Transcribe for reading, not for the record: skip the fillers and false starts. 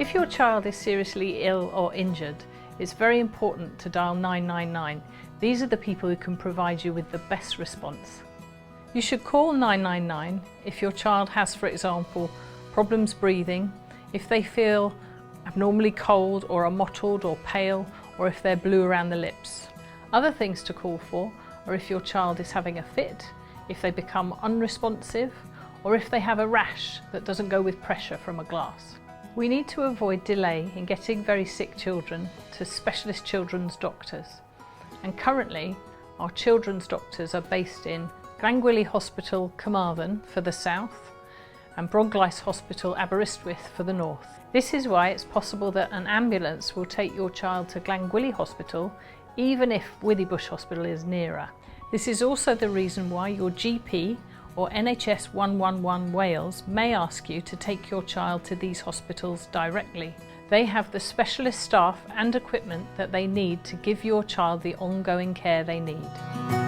If your child is seriously ill or injured, it's very important to dial 999. These are the people who can provide you with the best response. You should call 999 if your child has, for example, problems breathing, if they feel abnormally cold or are mottled or pale, or if they're blue around the lips. Other things to call for are if your child is having a fit, if they become unresponsive, or if they have a rash that doesn't go with pressure from a glass. We need to avoid delay in getting very sick children to specialist children's doctors. And currently, our children's doctors are based in Llangwili Hospital, Carmarthen for the south, and Bronglais Hospital, Aberystwyth for the north. This is why it's possible that an ambulance will take your child to Llangwili Hospital, even if Withybush Hospital is nearer. This is also the reason why your GP or NHS 111 Wales may ask you to take your child to these hospitals directly. They have the specialist staff and equipment that they need to give your child the ongoing care they need.